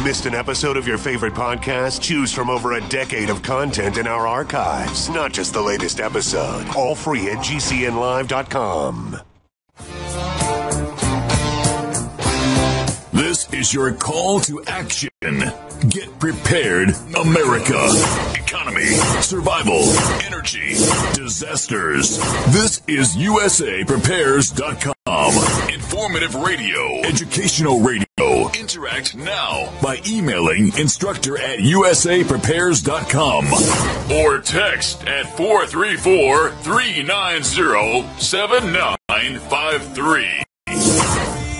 Missed an episode of your favorite podcast? Choose from over a decade of content in our archives, not just the latest episode. All free at GCNlive.com. This is your call to action. Get prepared, America. Economy, survival, energy, disasters. This is USAPrepares.com. Informative radio, educational radio. Interact now by emailing instructor@usaprepares.com or text at 434-390-7953.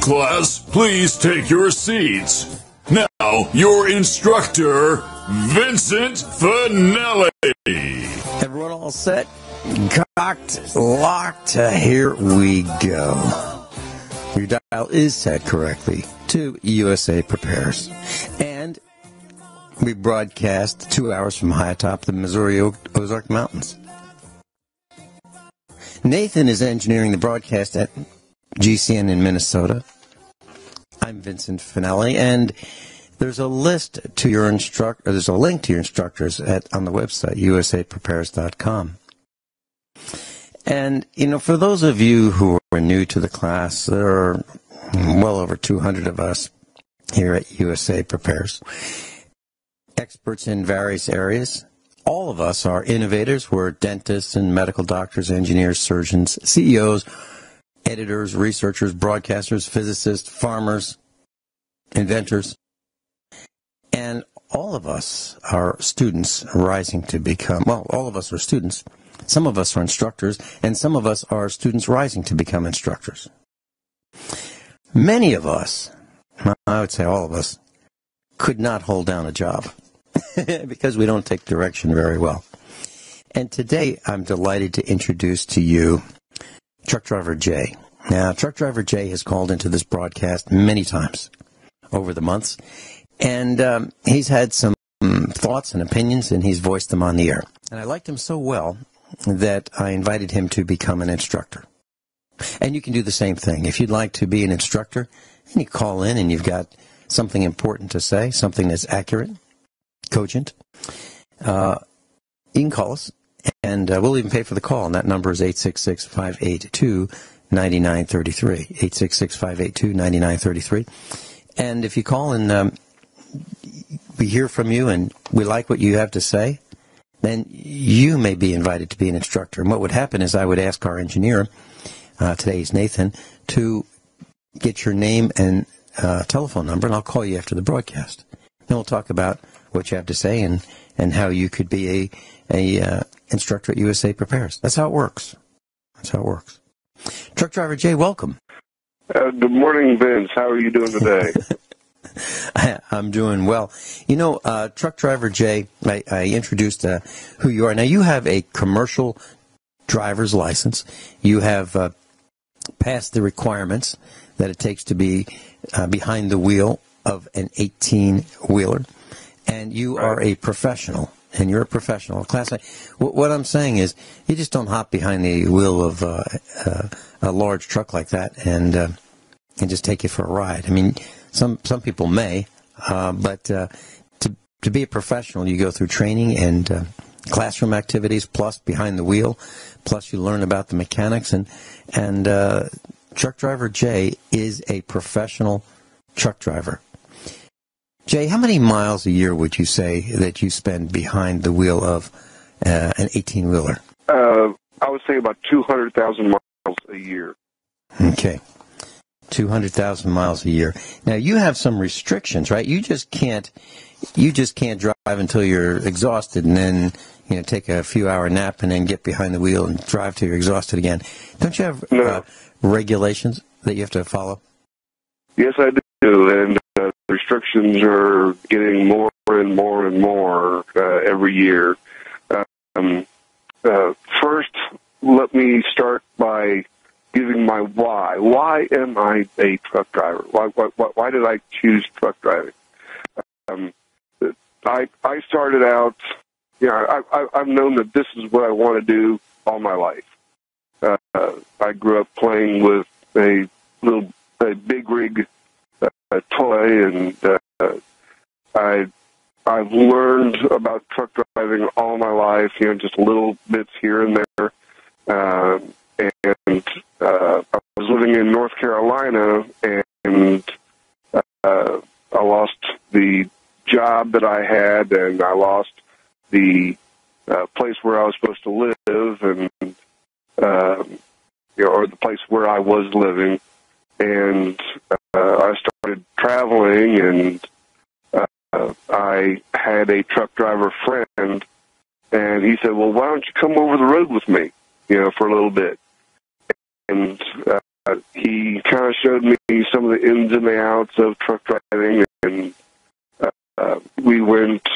Class, please take your seats. Now, your instructor, Vincent Finelli. Everyone all set? Cocked, locked, here we go. Your dial is set correctly to USA Prepares. And we broadcast 2 hours from high atop the Missouri Ozark Mountains. Nathan is engineering the broadcast at GCN in Minnesota. I'm Vincent Finelli, and there's a list to your there's a link to your instructors on the website, usaprepares.com. And, for those of you who are new to the class, there are well over 200 of us here at USA Prepares. Experts in various areas. All of us are innovators. We're dentists and medical doctors, engineers, surgeons, CEOs, editors, researchers, broadcasters, physicists, farmers, inventors. And all of us are students rising to become, all of us are students. Some of us are instructors, and some of us are students rising to become instructors. Many of us, I would say all of us, could not hold down a job because we don't take direction very well. And today I'm delighted to introduce to you Truck Driver Jay. Now, Truck Driver Jay has called into this broadcast many times over the months, and he's had some thoughts and opinions, and he's voiced them on the air. And I liked him so well that I invited him to become an instructor. And you can do the same thing. If you'd like to be an instructor, and you call in and you've got something important to say, something that's accurate, cogent, you can call us, and we'll even pay for the call. And that number is 866-582-9933, 866-582-9933. And if you call and we hear from you and we like what you have to say, then you may be invited to be an instructor. And what would happen is I would ask our engineer, today is Nathan, to get your name and telephone number, and I'll call you after the broadcast. Then we'll talk about what you have to say and how you could be a instructor at USA Prepares. That's how it works. That's how it works. Truck Driver Jay, welcome. Good morning, Vince. How are you doing today? I'm doing well. Truck Driver Jay, I introduced who you are. Now, you have a commercial driver's license. You have passed the requirements that it takes to be behind the wheel of an 18-wheeler. And you are a professional. And you're a professional. What I'm saying is you just don't hop behind the wheel of a large truck like that and just take it for a ride. I mean, some people may, but to be a professional, you go through training and classroom activities, plus behind the wheel, plus you learn about the mechanics. And Truck Driver Jay is a professional truck driver. Jay, how many miles a year would you say that you spend behind the wheel of an 18-wheeler? I would say about 200,000 miles a year. Okay. 200,000 miles a year. Now, you have some restrictions, right? You just can't drive until you're exhausted and then, take a few-hour nap and then get behind the wheel and drive till you're exhausted again. Don't you have regulations that you have to follow? Yes, I do, and restrictions are getting more and more and more every year. First, let me start by giving my why. Why am I a truck driver? Why did I choose truck driving? I started out, I've known that this is what I want to do all my life. I grew up playing with a big rig toy, and I've learned about truck driving all my life, just little bits here and there. And I was living in North Carolina, and I lost the job that I had, and I lost the place where I was supposed to live, and or the place where I was living. And I started traveling, and I had a truck driver friend, and he said, well, why don't you come over the road with me, for a little bit? And he kind of showed me some of the ins and the outs of truck driving, and we went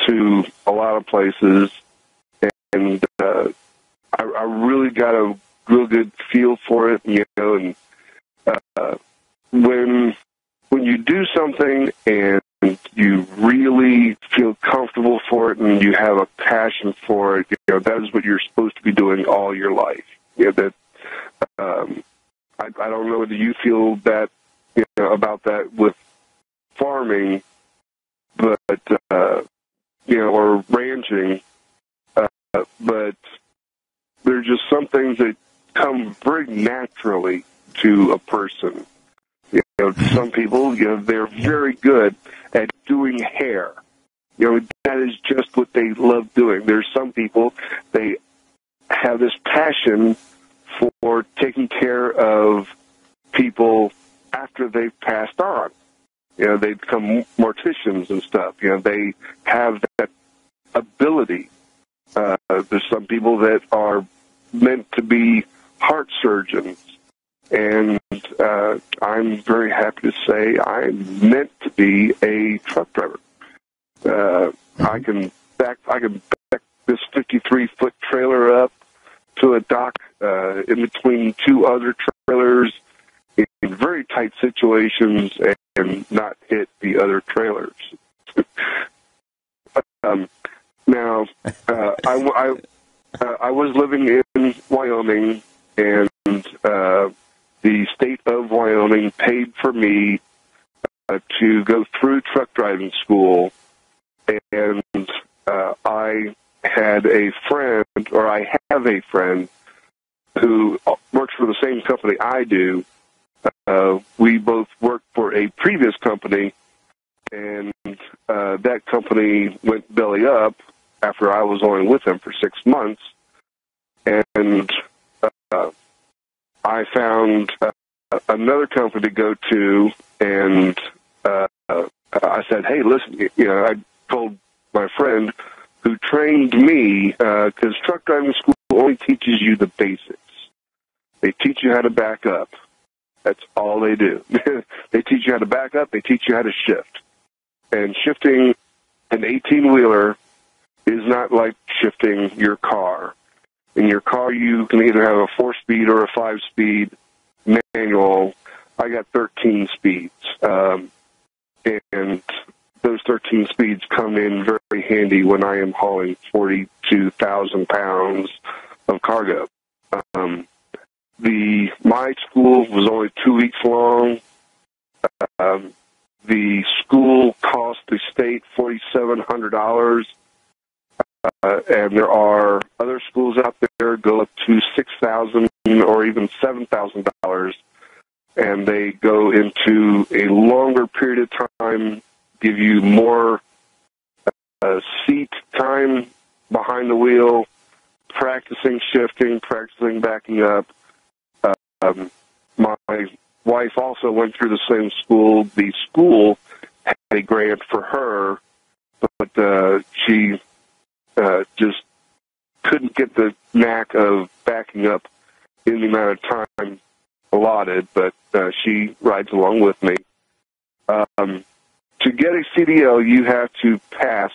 to a lot of places, and I really got a real good feel for it, and when you do something and you really feel comfortable for it and you have a passion for it, that is what you're supposed to be doing all your life. I don't know whether you feel that about that with farming, but or ranching, but there's just some things that come very naturally to a person. Some people, they're very good at doing hair. That is just what they love doing. There's some people, they have this passion for taking care of people after they've passed on. They become morticians and stuff. They have that ability. There's some people that are meant to be heart surgeons. And I'm very happy to say I'm meant to be a truck driver. I can back this 53-foot trailer up to a dock in between two other trailers in very tight situations and not hit the other trailers. Now, I was living in Wyoming, and the state of Wyoming paid for me to go through truck driving school, and I had a friend, or I have a friend, who works for the same company I do. We both worked for a previous company, and that company went belly up after I was only with them for 6 months, and I found another company to go to, and I said, hey, listen, I told my friend who trained me, because truck driving school only teaches you the basics. They teach you how to back up. That's all they do. They teach you how to back up. They teach you how to shift. And shifting an 18-wheeler is not like shifting your car. In your car, you can either have a 4-speed or a 5-speed manual. I got 13 speeds. And those 13 speeds come in very handy when I am hauling 42,000 pounds of cargo. My school was only 2 weeks long. The school cost the state $4,700. And there are other schools out there go up to $6,000 or even $7,000, and they go into a longer period of time, give you more seat time behind the wheel, practicing shifting, practicing backing up. My wife also went through the same school. The school had a grant for her, but she just couldn't get the knack of backing up in the amount of time allotted, but she rides along with me. To get a CDL, you have to pass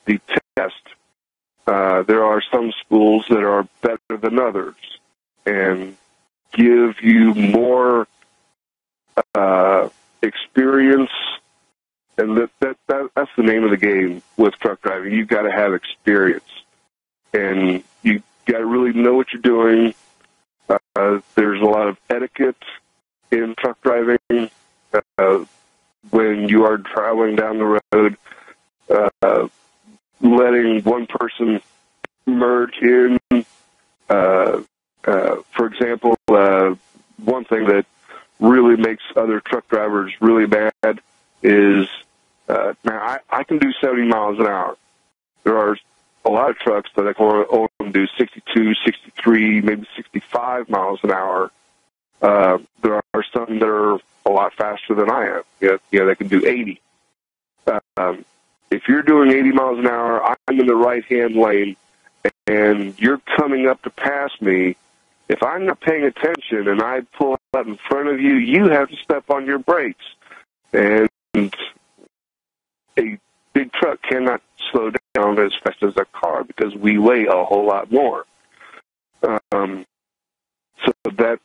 the test. There are some schools that are better than others and give you more experience, and that's the name of the game with truck driving. You've got to have experience, and you got to really know what you're doing. There's a lot of etiquette in truck driving. When you are traveling down the road, letting one person merge in. For example, one thing that really makes other truck drivers really mad is, now I can do 70 miles an hour. There are a lot of trucks that I can only do 62, 63, maybe 65 miles an hour. There are some that are a lot faster than I am. They can do 80. If you're doing 80 miles an hour, I'm in the right-hand lane, and you're coming up to pass me. If I'm not paying attention and I pull out in front of you, you have to step on your brakes. And a big truck cannot slow down as fast as a car because we weigh a whole lot more. So that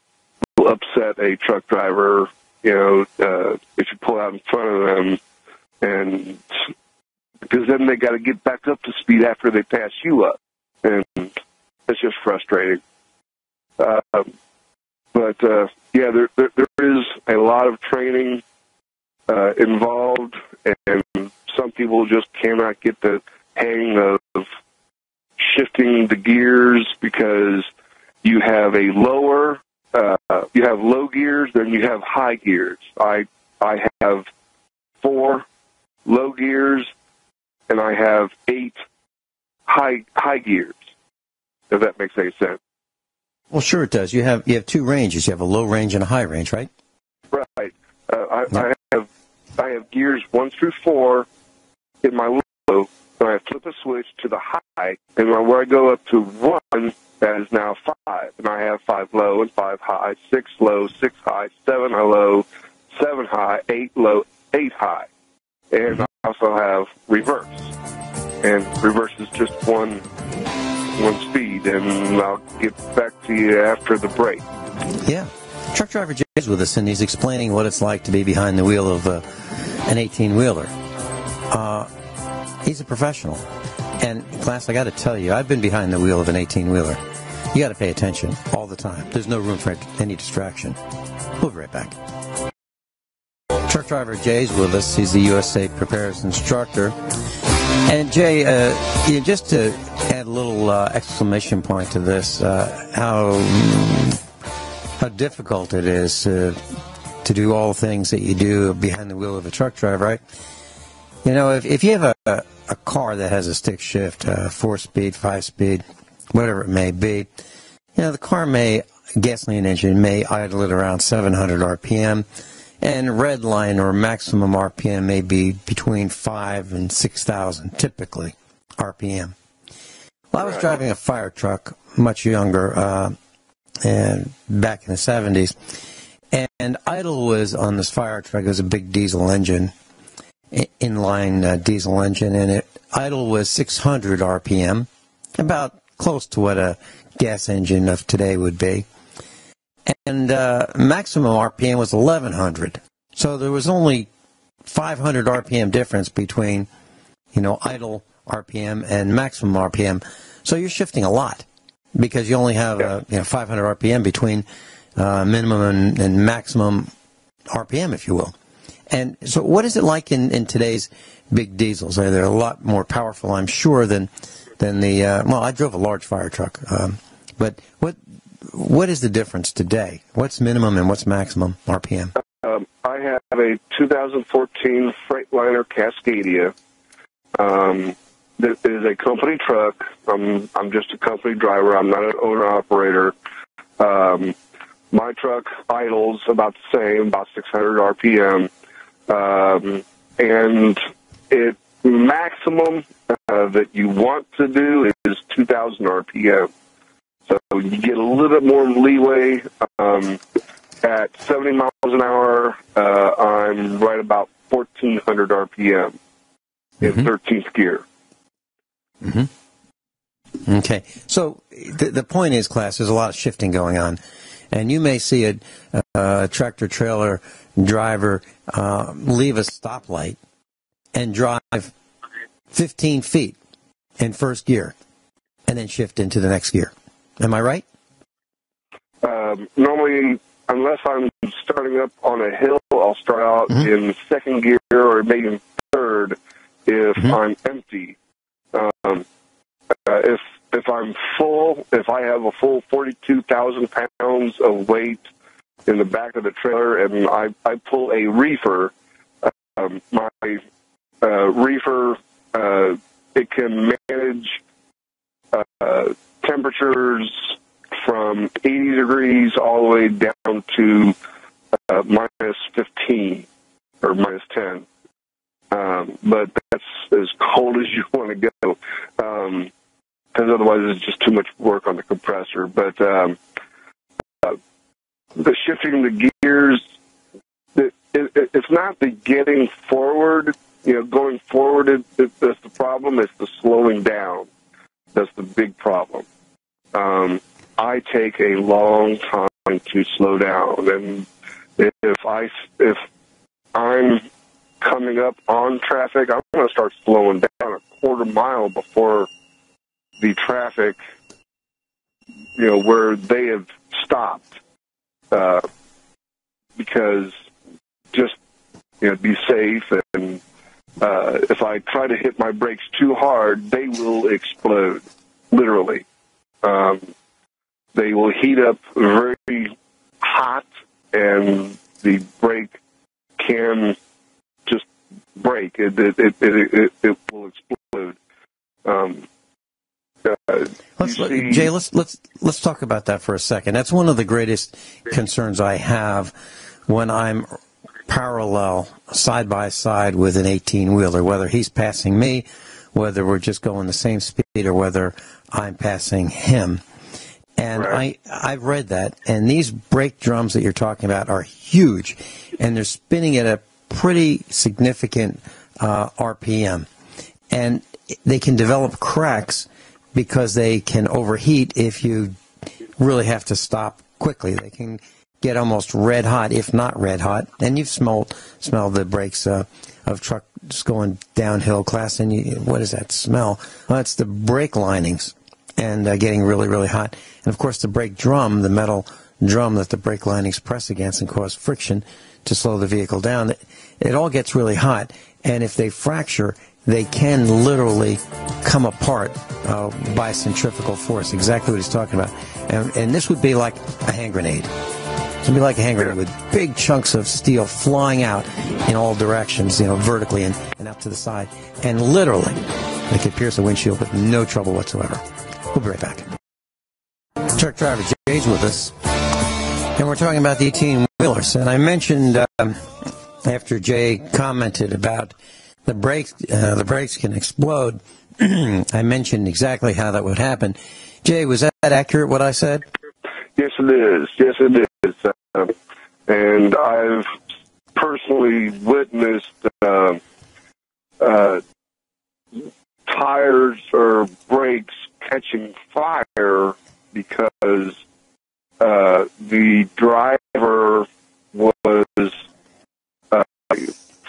will upset a truck driver, if you pull out in front of them, and because then they got to get back up to speed after they pass you up, and it's just frustrating. There is a lot of training involved, and some people just cannot get the hang of shifting the gears because you have you have low gears, then you have high gears. I have 4 low gears, and I have 8 high gears, if that makes any sense. Well, sure it does. You have 2 ranges. You have a low range and a high range, right? Right. I have gears 1 through 4 in my low, and I flip a switch to the high, and where I go up to 1, that is now 5, and I have 5 low and 5 high, 6 low, 6 high, 7 low, 7 high, 8 low, 8 high, and I also have reverse, and reverse is just one speed, and I'll get back to you after the break. Yeah. Truck driver Jay is with us, and he's explaining what it's like to be behind the wheel of an 18-wheeler. He's a professional. And, class, I got to tell you, I've been behind the wheel of an 18-wheeler. You got to pay attention all the time. There's no room for any distraction. We'll be right back. Truck driver Jay's with us. He's the USA Prepares instructor. And, Jay, just to add a little exclamation point to this, how difficult it is to do all the things that you do behind the wheel of a truck driver, right? If you have a car that has a stick shift, 4-speed, 5-speed, whatever it may be, the gasoline engine may idle at around 700 RPM, and red line or maximum RPM may be between 5 and 6,000, typically, RPM. Well, I was driving a fire truck much younger, and back in the 70s, and idle was on this fire truck. It was a big diesel engine, inline diesel engine, and idle was 600 RPM, about close to what a gas engine of today would be. And maximum RPM was 1,100. So there was only 500 RPM difference between, idle RPM and maximum RPM. So you're shifting a lot because you only have 500 RPM between minimum and maximum RPM, if you will. And so what is it like in today's big diesels? They're a lot more powerful, I'm sure, than the I drove a large fire truck. But what is the difference today? What's minimum and what's maximum RPM? I have a 2014 Freightliner Cascadia. That is a company truck. I'm just a company driver. I'm not an owner-operator. My truck idles about the same, about 600 RPM. And it maximum that you want to do is 2,000 RPM. So you get a little bit more leeway. At 70 miles an hour, I'm right about 1,400 RPM in 13th gear. Mm-hmm. Okay. So the point is, class, there's a lot of shifting going on. And you may see a tractor-trailer driver leave a stoplight and drive 15 feet in first gear and then shift into the next gear. Am I right? Normally, unless I'm starting up on a hill, I'll start out in second gear or maybe in third if I'm empty. If I'm full, if I have a full 42,000 pounds of weight in the back of the trailer and I pull a reefer, my reefer, it can manage temperatures from 80 degrees all the way down to minus 15 or minus 10. But that's as cold as you want to go. Because otherwise it's just too much work on the compressor. But the shifting the gears, it's not the getting forward. Going forward, that's the problem. It's the slowing down. That's the big problem. I take a long time to slow down, and if I'm coming up on traffic, I'm going to start slowing down a quarter mile before the traffic, where they have stopped, because just, be safe. And if I try to hit my brakes too hard, they will explode, literally. They will heat up very hot, and the brake can just break. It will explode. Jay, let's talk about that for a second. That's one of the greatest concerns I have when I'm parallel, side by side with an 18-wheeler, whether he's passing me, whether we're just going the same speed, or whether I'm passing him. And right. I've read that, and these brake drums that you're talking about are huge, and they're spinning at a pretty significant RPM. And they can develop cracks because they can overheat if you really have to stop quickly. They can get almost red hot, if not red hot. And you've smelled the brakes of trucks going downhill, class. And what does that smell? Well, it's the brake linings and getting really, really hot. And, of course, the brake drum, the metal drum that the brake linings press against and cause friction to slow the vehicle down, it all gets really hot. And if they fracture, they can literally come apart by centrifugal force, exactly what he's talking about. And this would be like a hand grenade. It would be like a hand grenade with big chunks of steel flying out in all directions, vertically and up to the side. And literally, they could pierce a windshield with no trouble whatsoever. We'll be right back. Truck driver Jay's with us, and we're talking about the 18-wheelers. And I mentioned, after Jay commented about the brakes can explode, I mentioned exactly how that would happen. Jay, was that accurate, what I said? Yes, it is. Yes, it is. And I've personally witnessed tires or brakes catching fire because the driver was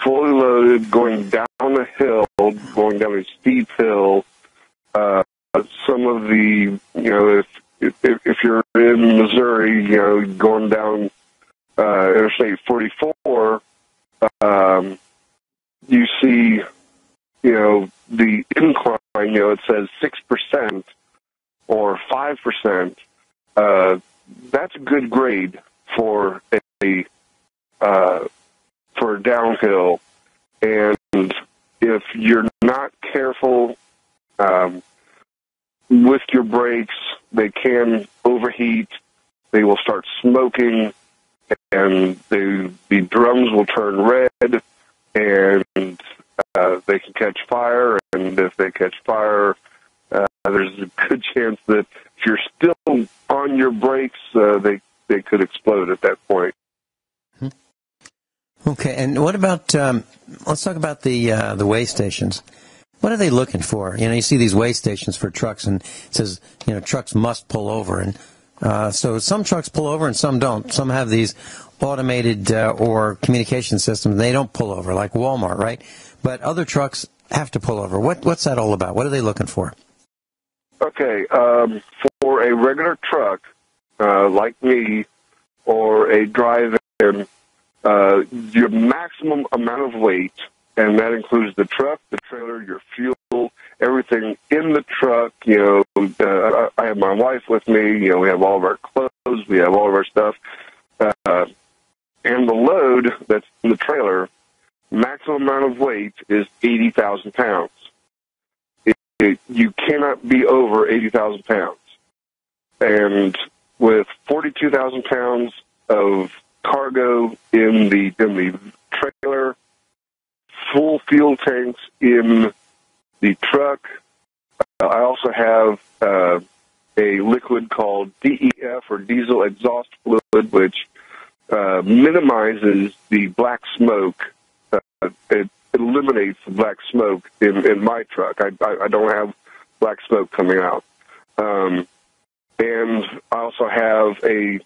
fully loaded, going down a hill, going down a steep hill. Some of the, if you're in Missouri, going down Interstate 44, you see, the incline, it says 6% or 5%. That's a good grade for a downhill. And if you're not careful with your brakes, they can overheat. They will start smoking, and the drums will turn red, and they can catch fire. And if they catch fire, there's a good chance that if you're still on your brakes, they could explode at that point. Okay, and what about, let's talk about the weigh stations. What are they looking for? You see these weigh stations for trucks, and it says, trucks must pull over. And so some trucks pull over and some don't. Some have these automated or communication systems, and they don't pull over, like Walmart, right? But other trucks have to pull over. What's that all about? What are they looking for? Okay, for a regular truck, like me, or a drive-in, your maximum amount of weight, and that includes the truck, the trailer, the truck, I have my wife with me. We have all of our clothes, we have all of our stuff, and the load that's in the trailer, maximum amount of weight is 80,000 pounds. You cannot be over 80,000 pounds. And with 42,000 pounds of cargo in the trailer, full fuel tanks in the truck, I also have a liquid called DEF, or diesel exhaust fluid, which minimizes the black smoke. It eliminates the black smoke in my truck. I don't have black smoke coming out. And I also have a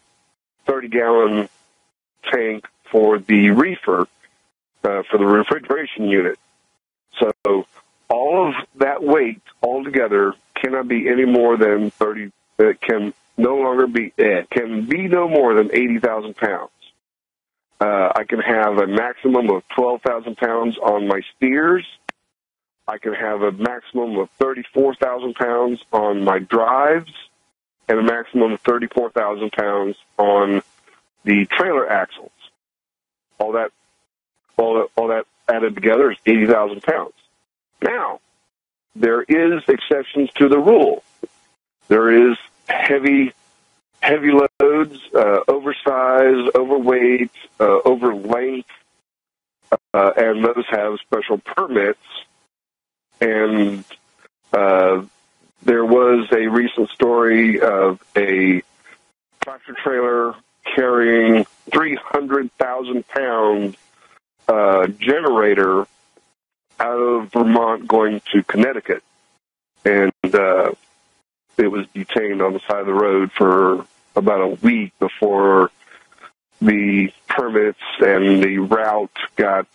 30-gallon tank for the reefer, for the refrigeration unit. So all of that weight altogether cannot be any more than 30. It can be no more than 80,000 pounds. I can have a maximum of 12,000 pounds on my steers. I can have a maximum of 34,000 pounds on my drives, and a maximum of 34,000 pounds on the trailer axles. All that added together is 80,000 pounds. Now, there is exceptions to the rule. There is heavy loads, oversized, overweight, over length, and those have special permits. And there was a recent story of a tractor trailer carrying 300,000 pound generator out of Vermont going to Connecticut, and it was detained on the side of the road for about a week before the permits and the route got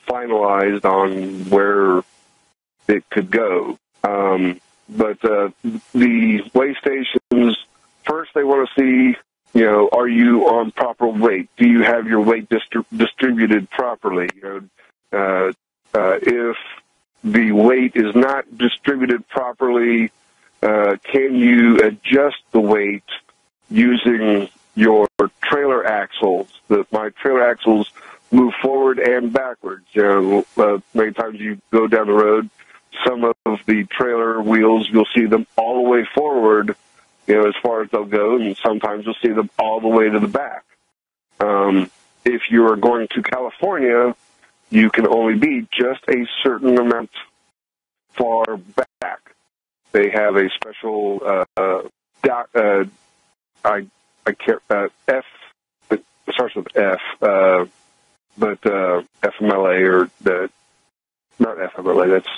finalized on where it could go. But the weigh stations, first they want to see, are you on proper weight? Do you have your weight distributed properly? If the weight is not distributed properly, can you adjust the weight using your trailer axles? My trailer axles move forward and backwards. Many times you go down the road, some of the trailer wheels, you'll see them all the way forward, as far as they'll go, and sometimes you'll see them all the way to the back. If you're going to California, you can only be just a certain amount far back. They have a special F. It starts with F, but FMLA, or not FMLA. That's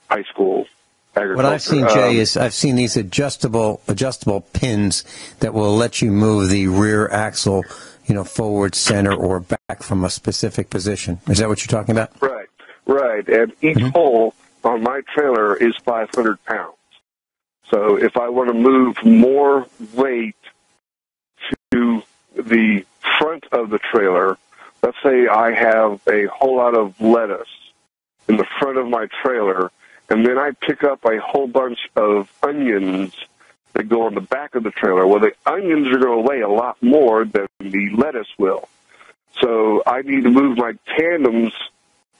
high school agriculture. What I've seen, Jay, is I've seen these adjustable pins that will let you move the rear axle, forward, center, or back from a specific position. Is that what you're talking about? Right. And each hole on my trailer is 500 pounds. So if I want to move more weight to the front of the trailer, let's say I have a whole lot of lettuce in the front of my trailer, and then I pick up a whole bunch of onions that go on the back of the trailer. Well, the onions are going to weigh a lot more than the lettuce will. So I need to move my tandems.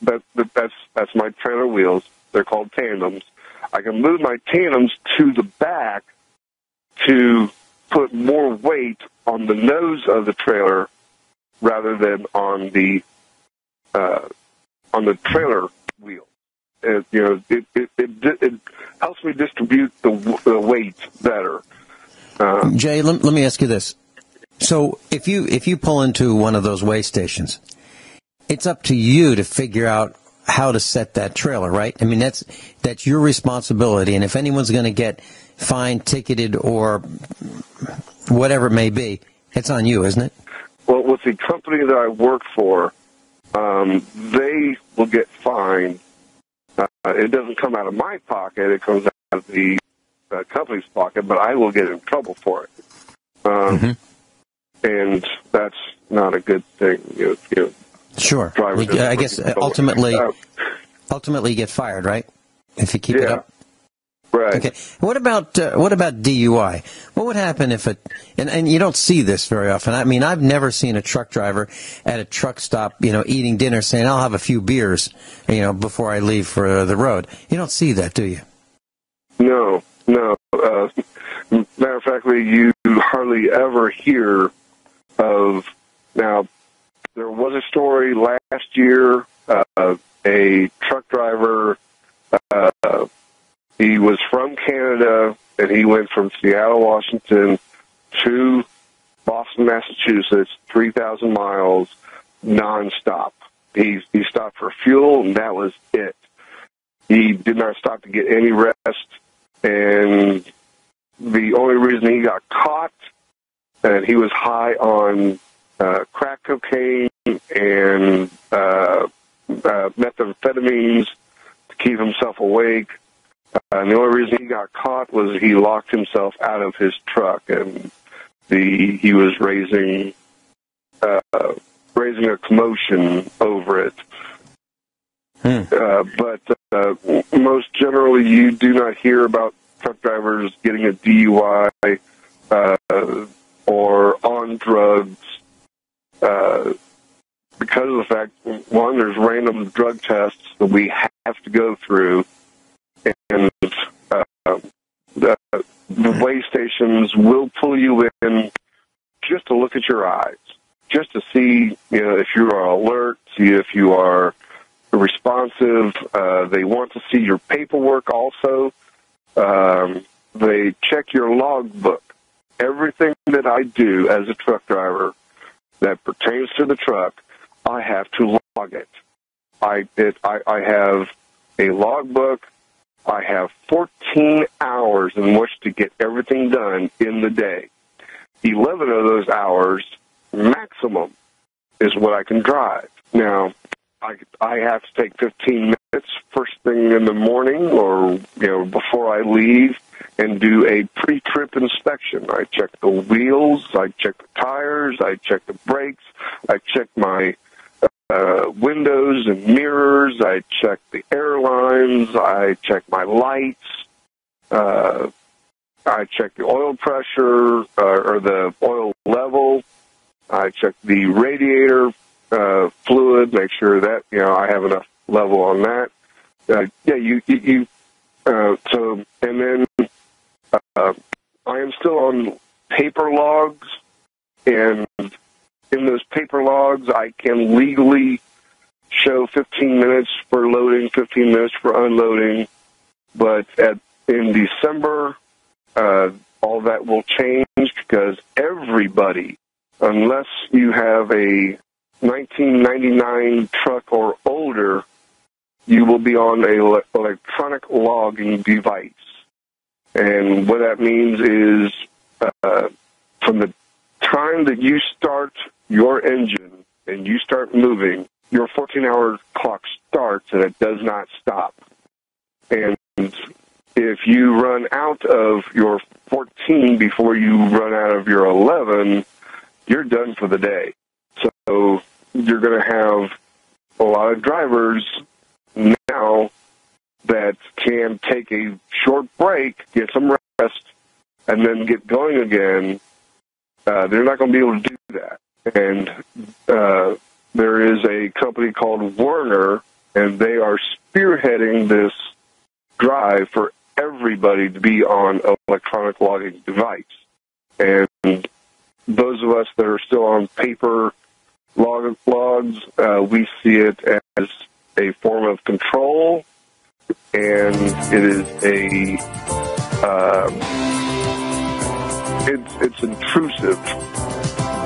That's my trailer wheels. They're called tandems. I can move my tandems to the back to put more weight on the nose of the trailer rather than on the trailer wheel. It helps me distribute the weight better. Jay, let me ask you this. So if you pull into one of those weigh stations, it's up to you to figure out how to set that trailer, right? I mean, that's your responsibility. And if anyone's going to get fined, ticketed, or whatever it may be, it's on you, isn't it? Well, with the company that I work for, they will get fined. It doesn't come out of my pocket. It comes out of the company's pocket, but I will get in trouble for it. And that's not a good thing. Sure. I guess ultimately you get fired, right? If you keep it up. Right. Okay. What about DUI? What would happen if and you don't see this very often. I mean, I've never seen a truck driver at a truck stop, eating dinner saying, "I'll have a few beers, before I leave for the road." You don't see that, do you? No. Matter of fact, you hardly ever hear of. Now, there was a story last year. A truck driver. He was from Canada, and he went from Seattle, Washington, to Boston, Massachusetts, 3,000 miles, nonstop. He stopped for fuel, and that was it. He did not stop to get any rest, and the only reason he got caught, and he was high on crack cocaine and methamphetamines to keep himself awake. And the only reason he got caught was he locked himself out of his truck, and he was raising a commotion over it. But most generally, you do not hear about truck drivers getting a DUI or on drugs because of the fact, one, there's random drug tests that we have to go through, and the weigh stations will pull you in just to look at your eyes, just to see if you are alert, see if you are responsive. They want to see your paperwork also. They check your logbook. Everything that I do as a truck driver that pertains to the truck, I have to log it. I have a logbook. I have 14 hours in which to get everything done in the day. 11 of those hours maximum is what I can drive. Now, I have to take 15 minutes first thing in the morning or before I leave and do a pre-trip inspection. I check the wheels, I check the tires, I check the brakes, I check my windows and mirrors, I check the airlines, I check my lights, I check the oil pressure or the oil level, I check the radiator fluid, make sure that I have enough level on that. So, and then I am still on paper logs, and in those paper logs, I can legally show 15 minutes for loading, 15 minutes for unloading. But in December, all that will change because everybody, unless you have a 1999 truck or older, you will be on an electronic logging device. And what that means is from the time that you start your engine and you start moving, your 14-hour clock starts and it does not stop. And if you run out of your 14 before you run out of your 11, you're done for the day. So you're going to have a lot of drivers now that can take a short break, get some rest, and then get going again. They're not going to be able to do that. And there is a company called Werner, and they are spearheading this drive for everybody to be on an electronic logging device. And those of us that are still on paper logs, we see it as a form of control, and it is it's intrusive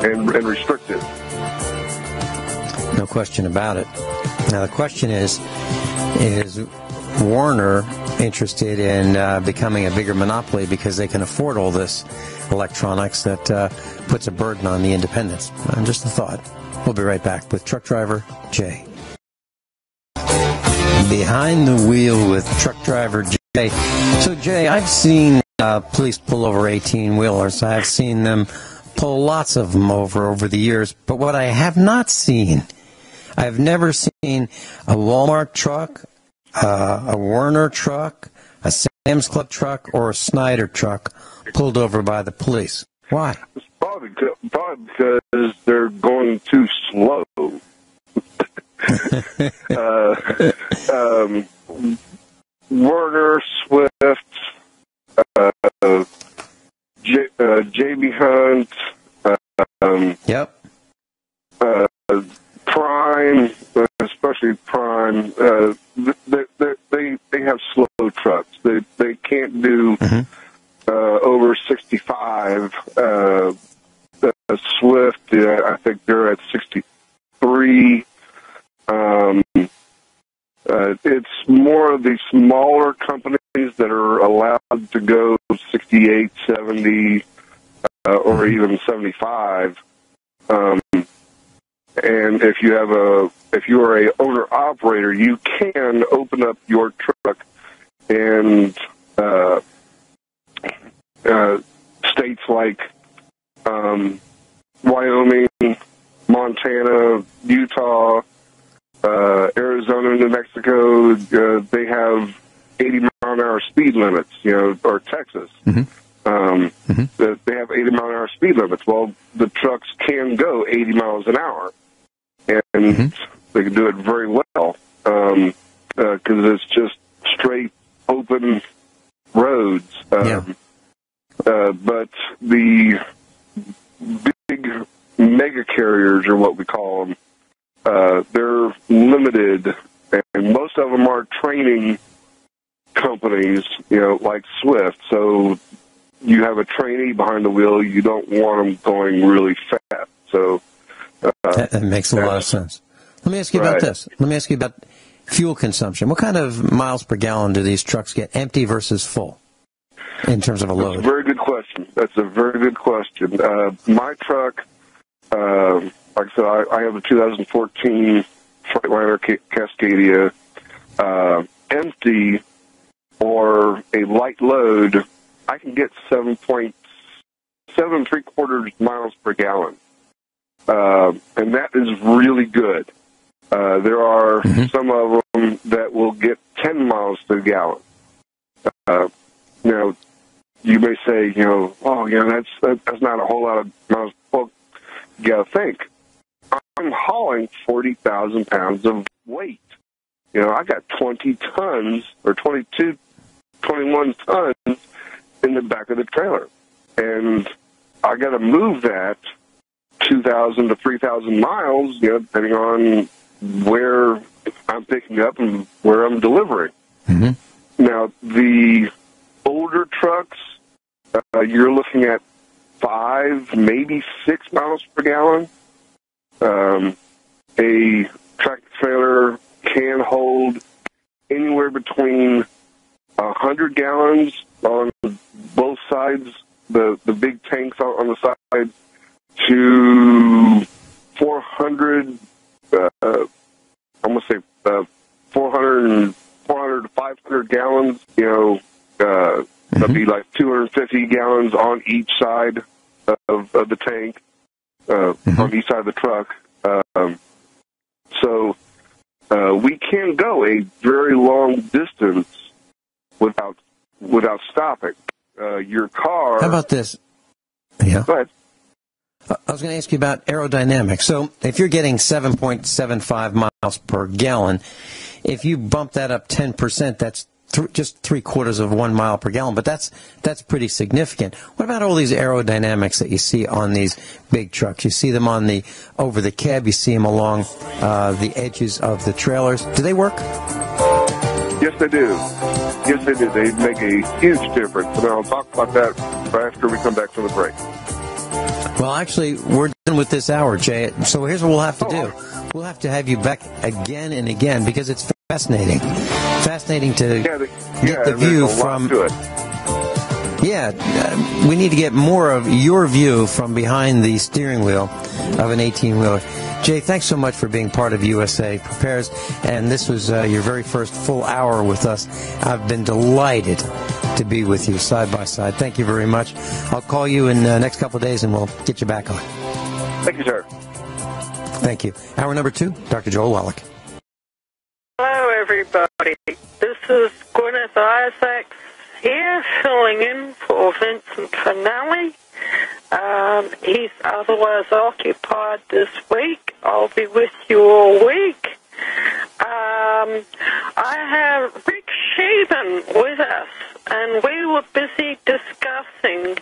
and restrictive. No question about it. Now the question is Warner interested in becoming a bigger monopoly because they can afford all this electronics that puts a burden on the independents? Just a thought. We'll be right back with Truck Driver Jay. Behind the wheel with Truck Driver Jay. So Jay, I've seen police pull over 18-wheelers. I've seen them pull lots of them over the years. But what I have not seen, I've never seen a Walmart truck, a Werner truck, a Sam's Club truck or a Snyder truck pulled over by the police? Why? It's probably because they're going too slow. Werner, Swift, JB Hunt, Yep. Prime, especially Prime, they have slow trucks. They can't do over 65. Swift, I think they're at 63. It's more of the smaller companies that are allowed to go 68, 70, or even 75. And if you are a owner operator, you can open up your truck and states like Wyoming, Montana, Utah, Arizona, New Mexico, they have 80-mile-an-hour speed limits, or Texas. They have 80-mile-an-hour speed limits. Well, the trucks can go 80 miles an hour, and they can do it very well because it's just straight, open roads. But the big mega carriers, or what we call them, they're limited, and most of them are training companies, like Swift. So you have a trainee behind the wheel. You don't want them going really fast. So that makes a lot of sense. Let me ask you about this. Let me ask you about fuel consumption. What kind of miles per gallon do these trucks get, empty versus full, in terms of a load? That's a very good question. That's a very good question. My truck, like I said, I have a 2014 Freightliner Cascadia, empty or a light load, I can get 7.775 miles per gallon. And that is really good. There are some of them that will get 10 miles per gallon. You may say, that's not a whole lot of miles. Well, you got to think. I'm hauling 40,000 pounds of weight. I got 20 tons or 22, 21 tons in the back of the trailer. And I got to move that 2,000 to 3,000 miles, depending on where I'm picking up and where I'm delivering. Now, the older trucks, you're looking at 5, maybe 6 miles per gallon. A tractor trailer can hold anywhere between 100 gallons on both sides, the big tanks on the side, to 400, I'm going to say 400 to 500 gallons, that'd be like 250 gallons on each side of the tank, on each side of the truck. So we can go a very long distance without stopping. Your car... How about this? Yeah. Go ahead. I was going to ask you about aerodynamics. So if you're getting 7.75 miles per gallon, if you bump that up 10%, that's just 3/4 of 1 mile per gallon. But that's pretty significant. What about all these aerodynamics that you see on these big trucks? You see them over the cab. You see them along the edges of the trailers. Do they work? Yes, they do. Yes, they do. They make a huge difference. And I'll talk about that right after we come back from the break. Well, actually, we're done with this hour, Jay. So here's what we'll have to do. We'll have to have you back again and again because it's fascinating. Fascinating to get the view from... Yeah, we need to get more of your view from behind the steering wheel of an 18-wheeler. Jay, thanks so much for being part of USA Prepares, and this was your very first full hour with us. I've been delighted to be with you side by side. Thank you very much. I'll call you in the next couple of days, and we'll get you back on. Thank you, sir. Thank you. Hour number 2, Dr. Joel Wallach. Hello, everybody. This is Gwyneth Isaacs here, filling in for Vincent Finelli. He's otherwise occupied this week. I'll be with you all week. I have Rick Scheben with us, and we were busy discussing,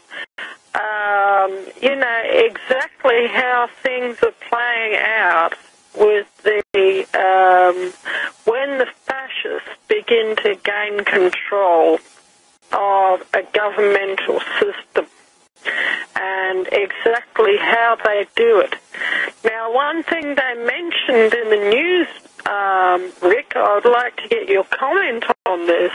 exactly how things are playing out with the when the fascists begin to gain control of a governmental system, and exactly how they do it. Now, one thing they mentioned in the news, Rick, I would like to get your comment on this.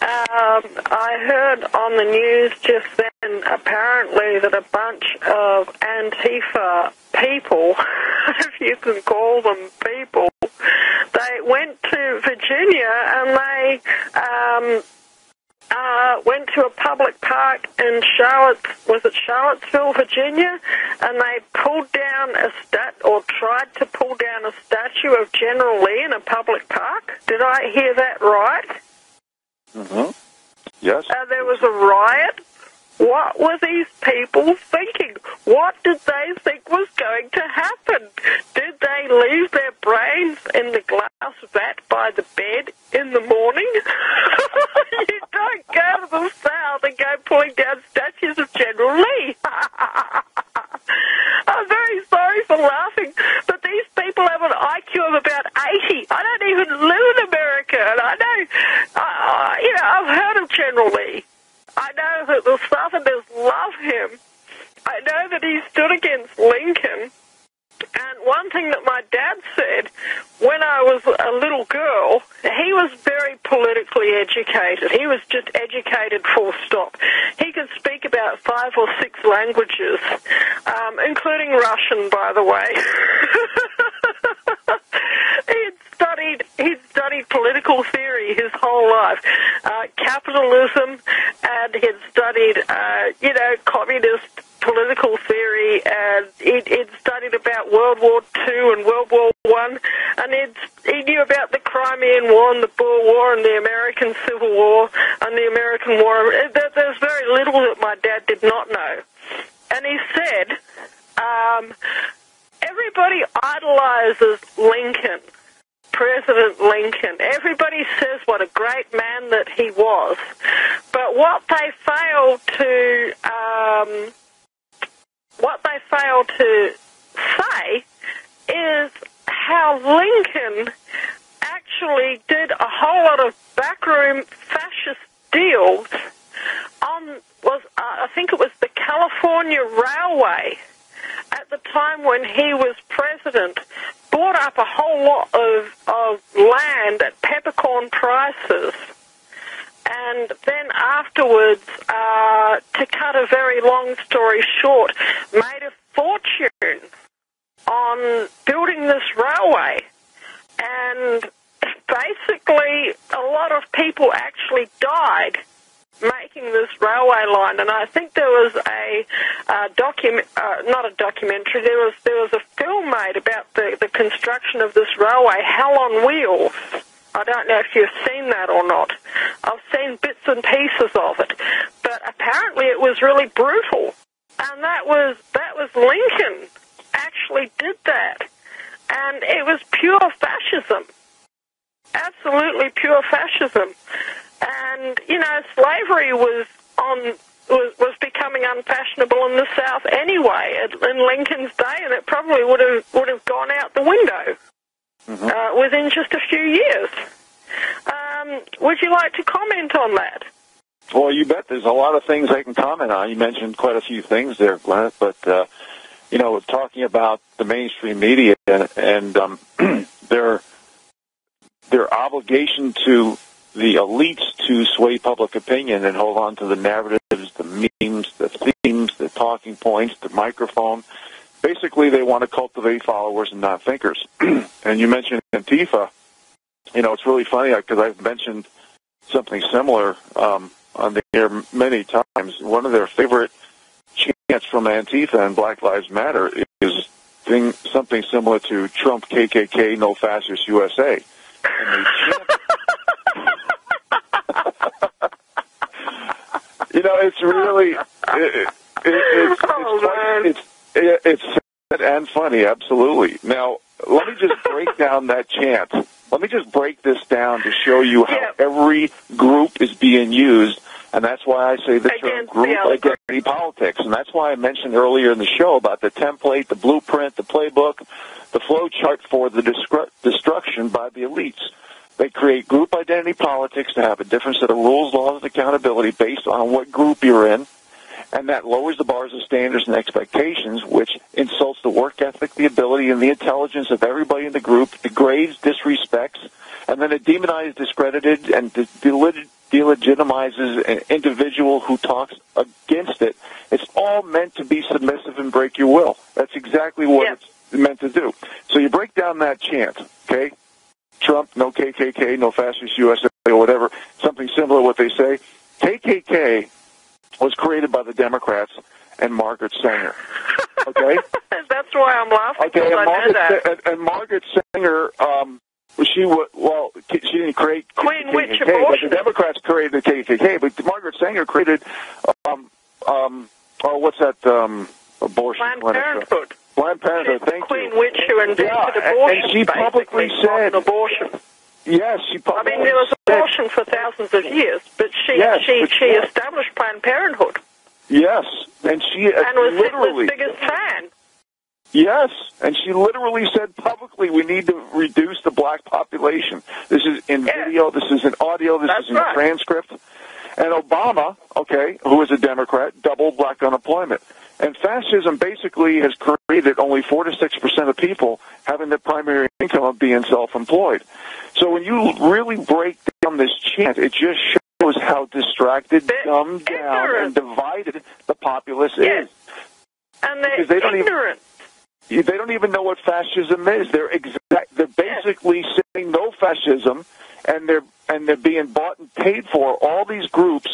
I heard on the news just then, apparently, that a bunch of Antifa people, if you can call them people, they went to Virginia and they went to a public park in Charlottesville, Virginia, and they pulled down tried to pull down a statue of General Lee in a public park. Did I hear that right? Mm-hmm. Yes. There was a riot. What were these people thinking? What did they think was going to happen? Did they leave their brains in the glass vat by the bed in the morning? You don't go to the South and go pulling down statues of General Lee. I'm very sorry for laughing, but these people have an IQ of about 80. I don't even live in America, and I know, I've heard of General Lee. I know that the Southerners love him. I know that he stood against Lincoln. And one thing that my dad said when I was a little girl, he was very politically educated. He was just educated full stop. He could speak about 5 or 6 languages, including Russian, by the way. He'd studied political theory his whole life, capitalism, and he'd studied, communist political theory, and he'd studied about World War II and World War I, and he knew about the Crimean War and the Boer War and the American Civil War and the American War. There's very little that my dad did not know. And he said, everybody idolizes Lincoln. President Lincoln. Everybody says what a great man that he was, but what they fail to say is how Lincoln actually did a whole lot of backroom fascist deals I think it was the California Railway at the time when he was president, bought up a whole lot of land at peppercorn prices, and then afterwards, to cut a very long story short, made a fortune on building this railway. And basically, a lot of people actually died making this railway line, and I think there was not a documentary, there was a film made about the construction of this railway, Hell on Wheels. I don't know if you've seen that or not. I've seen bits and pieces of it, but apparently it was really brutal, and that was Lincoln actually did that, and it was pure fascism, absolutely pure fascism. And, slavery was becoming unfashionable in the South anyway in Lincoln's day, and it probably would have gone out the window within just a few years. Would you like to comment on that? Well, you bet. There's a lot of things I can comment on. You mentioned quite a few things there, Glenn, but, talking about the mainstream media and their obligation to the elites to sway public opinion and hold on to the narratives, the memes, the themes, the talking points, the microphone. Basically, they want to cultivate followers and not thinkers. And you mentioned Antifa. It's really funny because I've mentioned something similar on the air many times. One of their favorite chants from Antifa and Black Lives Matter is something similar to Trump, KKK, no fascist USA. And they chant it's really it's sad and funny, absolutely. Now, let me just break down that chant. Let me just break this down to show you how every group is being used, and that's why I say the term group identity politics. And that's why I mentioned earlier in the show about the template, the blueprint, the playbook, the flow chart for the destruction by the elites. They create group identity politics to have a different set of rules, laws, and accountability based on what group you're in, and that lowers the bars of standards and expectations, which insults the work ethic, the ability, and the intelligence of everybody in the group, degrades, disrespects, and then it demonizes, discredited, and delegitimizes an individual who talks against it. It's all meant to be submissive and break your will. That's exactly what it's meant to do. So you break down that chant, okay? Trump, no KKK, no fascist USA, or whatever, something similar to what they say. KKK was created by the Democrats and Margaret Sanger. Okay? That's why I'm laughing. Okay, and Margaret Sanger, she didn't create Queen KKK, Witch but abortion. the Democrats created the KKK, but Margaret Sanger created, what's that, abortion Planned clinic? Parenthood. Planned Parenthood, She's thank you. Queen Witch who invented abortion, and she publicly said, abortion. Yes, she publicly I mean, there was abortion for thousands of years, but she established Planned Parenthood. Yes, and she and was literally Hitler's biggest fan. Yes, and she literally said publicly, we need to reduce the black population. This is in video, this is in audio, this is in transcript. And Obama, who is a Democrat, doubled black unemployment. And fascism basically has created only 4 to 6% of people having the primary income of being self-employed. So when you really break down this chant, it just shows how distracted, dumbed down, and divided the populace is. And they're ignorant. They don't even know what fascism is. They're basically saying no fascism, and they're being bought and paid for. All these groups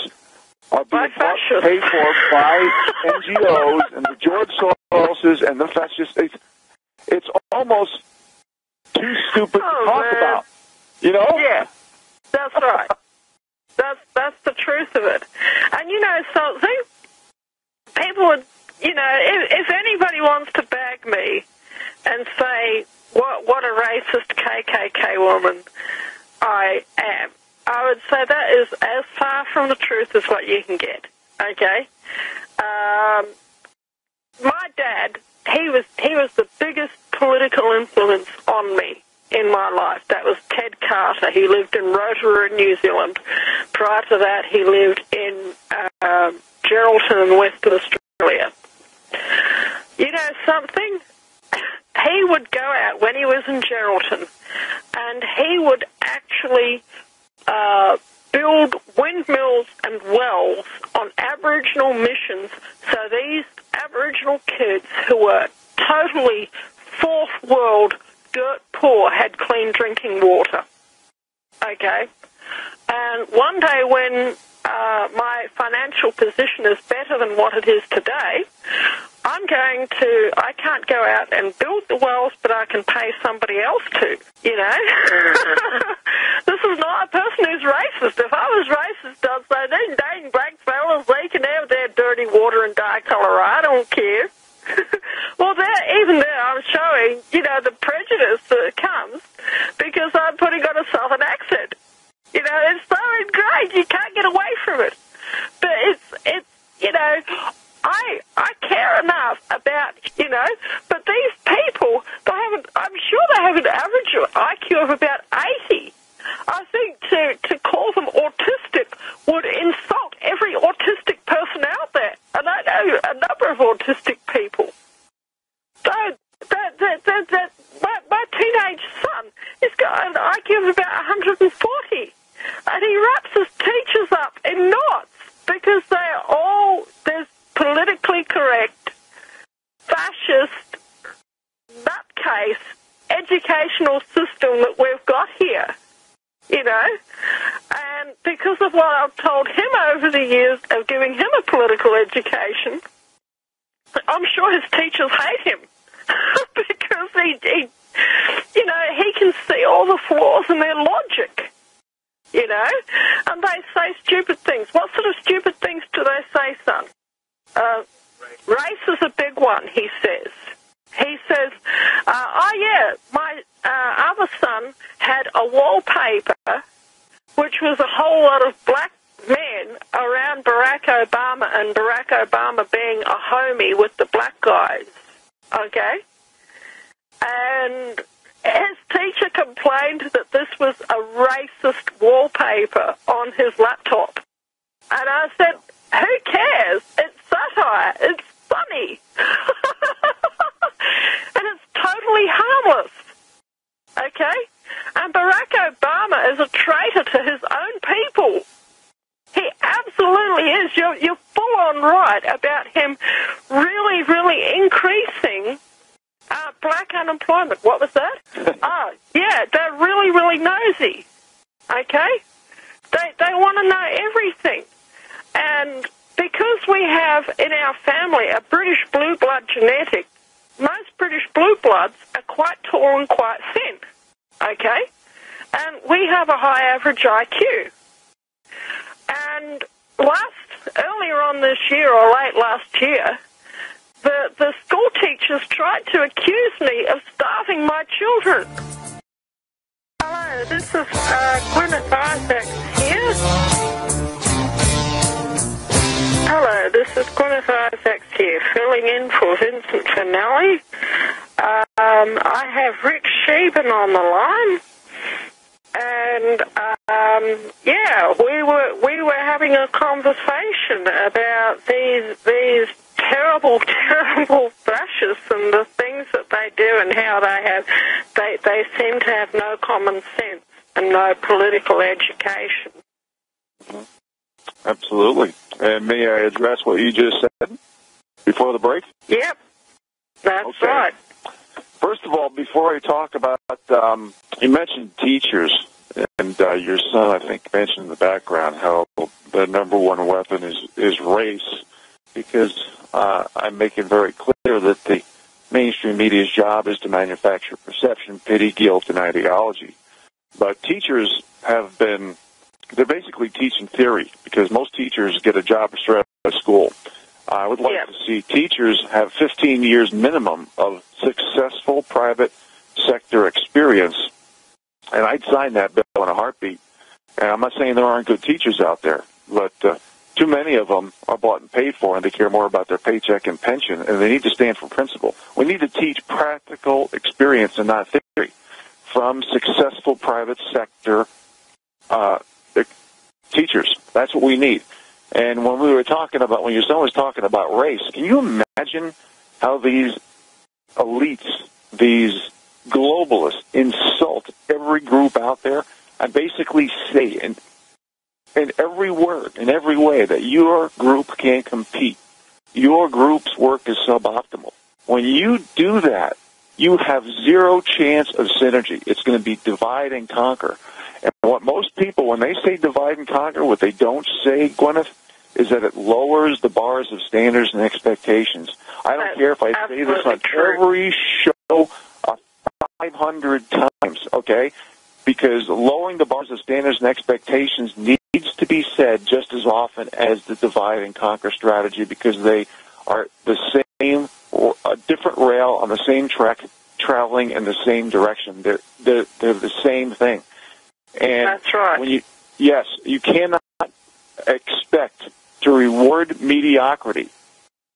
are being bought and paid for by NGOs and the George Soroses and the fascists. It's almost too stupid to talk about. You know? Yeah, that's right. That's the truth of it. And something, people would, if anybody wants to bag me and say what a racist KKK woman I am, I would say that is as far from the truth as what you can get. Okay, my dad, he was the biggest political influence on me in my life. That was Ted Carter. He lived in Rotorua, New Zealand. Prior to that, he lived in Geraldton in Western Australia. You know something? He would go out when he was in Geraldton, and he would actually build windmills and wells on Aboriginal missions, so these Aboriginal kids who were totally fourth world, dirt poor, had clean drinking water. Okay? And one day when my financial position is better than what it is today, I can't go out and build the wells, but I can pay somebody else to, This is not a person who's racist. If I was racist, I'd say, these dang black fellas, they can have their dirty water and dye colour. I don't care. Well, even there, I'm showing, the prejudice that comes because I'm putting on a southern accent. It's so ingrained, you can't get away from it. But it's I care enough about, but these people, I'm sure they have an average IQ of about 80. I think to call them autistic would insult every autistic person out there. And I know a number of autistic people. So my teenage son has got an IQ of about 140. And he wraps his teachers up in knots because they're all this politically correct, fascist, nutcase educational system that we've got here, And because of what I've told him over the years of giving him a political education, I'm sure his teachers hate him because he can see all the flaws in their logic. And they say stupid things. What sort of stupid things do they say Race is a big one, he says. He says, my other son had a wallpaper which was a whole lot of black men around Barack Obama, and Barack Obama being a homie with the black guys, okay? And his teacher complained that this was a racist wallpaper on his laptop. And I said, who cares? It's satire. It's funny. And it's totally harmless. Okay? And Barack Obama is a traitor to his own people. He absolutely is. You're full on right about him really, really increasing black unemployment. What was that? Yeah, they're really, really nosy. Okay? They want to know everything. And because we have in our family a British blue blood genetic, most British blue bloods are quite tall and quite thin. Okay? And we have a high average IQ. And earlier on this year or late last year, the school teachers tried to accuse me of starving my children. Hello, this is Gwyneth Isaacs here. Hello, this is Gwyneth Isaacs here, filling in for Vincent Finelli. I have Rick Scheben on the line. And we were having a conversation about these terrible fascists and the things that they do and how they seem to have no common sense and no political education. Mm-hmm. Absolutely. And may I address what you just said before the break? Yep, that's okay. Right. First of all, before I talk about, you mentioned teachers, and your son, I think, mentioned in the background how the number one weapon is race, because I'm making very clear that the mainstream media's job is to manufacture perception, pity, guilt, and ideology. But teachers they're basically teaching theory, because most teachers get a job straight out of school. I would like to see teachers have 15 years minimum of successful private sector experience, and I'd sign that bill in a heartbeat. And I'm not saying there aren't good teachers out there, but too many of them are bought and paid for, and they care more about their paycheck and pension, and they need to stand for principle. We need to teach practical experience and not theory from successful private sector teachers. That's what we need. And when your son was talking about race, can you imagine how these elites, these globalists, insult every group out there and basically say in every word, in every way, that your group can't compete. Your group's work is suboptimal. When you do that, you have zero chance of synergy. It's going to be divide and conquer. And what most people, when they say divide and conquer, what they don't say, Gwyneth, is that it lowers the bars of standards and expectations. I don't care if I say this on every show 500 times, okay? Because lowering the bars of standards and expectations needs to be said just as often as the divide and conquer strategy, because they are the same, or a different rail on the same track, traveling in the same direction. They're the same thing. And that's right. You cannot expect to reward mediocrity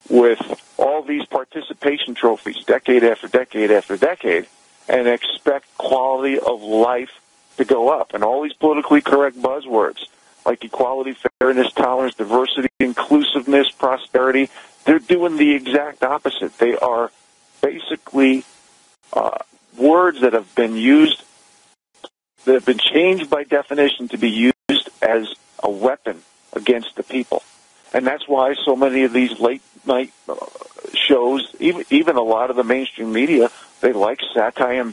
with all these participation trophies decade after decade after decade and expect quality of life to go up. And all these politically correct buzzwords like equality, fairness, tolerance, diversity, inclusiveness, prosperity, they're doing the exact opposite. They are basically words that have been used, that have been changed by definition to be used as a weapon against the people. And that's why so many of these late-night shows, even a lot of the mainstream media, they like satire and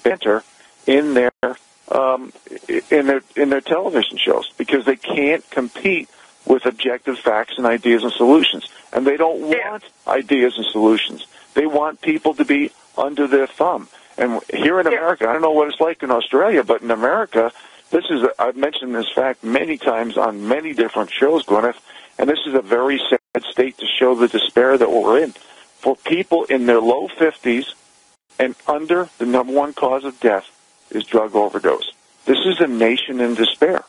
banter in their television shows, because they can't compete with objective facts and ideas and solutions. And they don't want ideas and solutions. They want people to be under their thumb. And here in America, I don't know what it's like in Australia, but in America, I've mentioned this fact many times on many different shows, Gwyneth, and this is a very sad state to show the despair that we're in. For people in their low 50s and under, the number one cause of death is drug overdose. This is a nation in despair.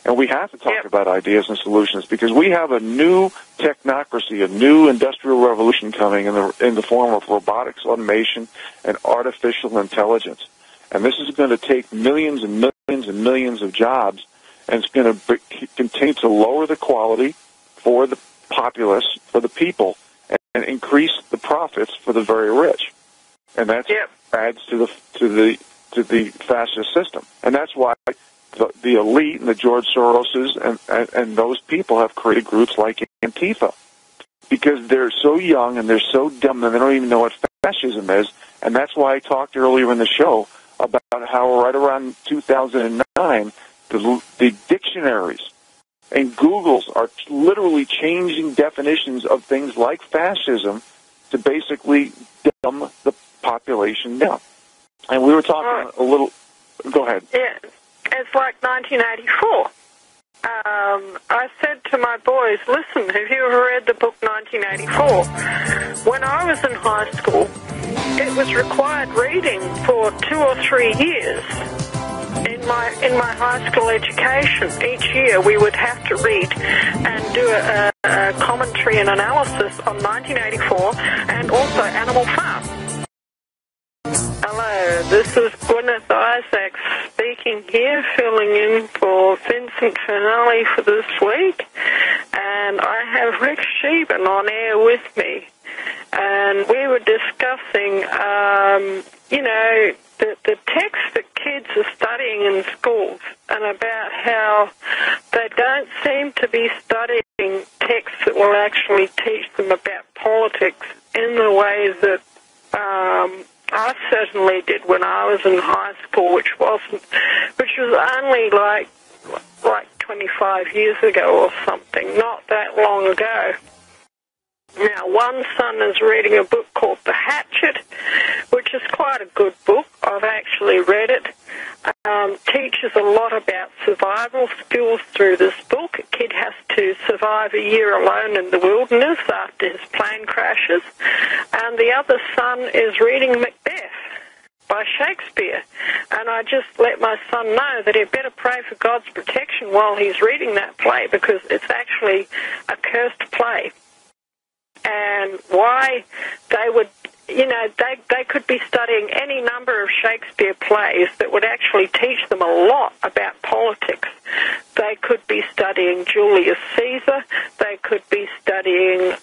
And we have to talk about ideas and solutions because we have a new technocracy, a new industrial revolution coming in the form of robotics, automation, and artificial intelligence. And this is going to take millions and millions and millions of jobs, and it's going to continue to lower the quality for the populace, for the people, and increase the profits for the very rich. And that adds to the fascist system. And that's why the elite and the George Soroses and those people have created groups like Antifa, because they're so young and they're so dumb that they don't even know what fascism is. And that's why I talked earlier in the show about how right around 2009, the dictionaries and Googles are literally changing definitions of things like fascism to basically dumb the population down. And we were talking a little... Go ahead. Yeah. It's like 1984. I said to my boys, listen, have you ever read the book 1984? When I was in high school, it was required reading for 2 or 3 years. In my high school education, each year we would have to read and do a commentary and analysis on 1984 and also Animal Farm. Hello, this is Gwyneth Isaacs speaking here, filling in for Vincent Finale for this week. And I have Rick Scheben on air with me. And we were discussing, the text that kids are studying in schools and about how they don't seem to be studying texts that will actually teach them about politics in the way that I certainly did when I was in high school, which was only like 25 years ago or something, not that long ago. Now, one son is reading a book called The Hatchet, which is quite a good book. I've actually read it. Teaches a lot about survival skills through this book. A kid has to survive a year alone in the wilderness after his plane crashes. And the other son is reading Macbeth by Shakespeare. And I just let my son know that he'd better pray for God's protection while he's reading that play, because it's actually a cursed play. And why they would, they could be studying any number of Shakespeare plays that would actually teach them a lot about politics. They could be studying Julius Caesar. They could be studying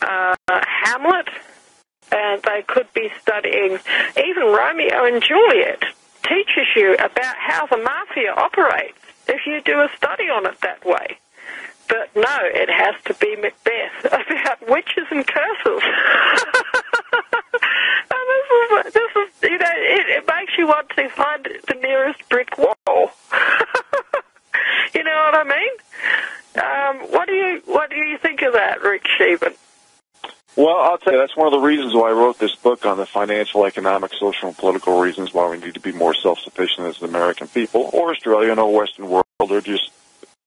Hamlet. And they could be studying even Romeo and Juliet. Teaches you about how the mafia operates if you do a study on it that way. But no, it has to be Macbeth about witches and curses. And this is it makes you want to find the nearest brick wall. You know what I mean? What do you think of that, Rick Scheben? Well, I'll tell you, that's one of the reasons why I wrote this book on the financial, economic, social, and political reasons why we need to be more self-sufficient as the American people, or Australia, or Western world, or just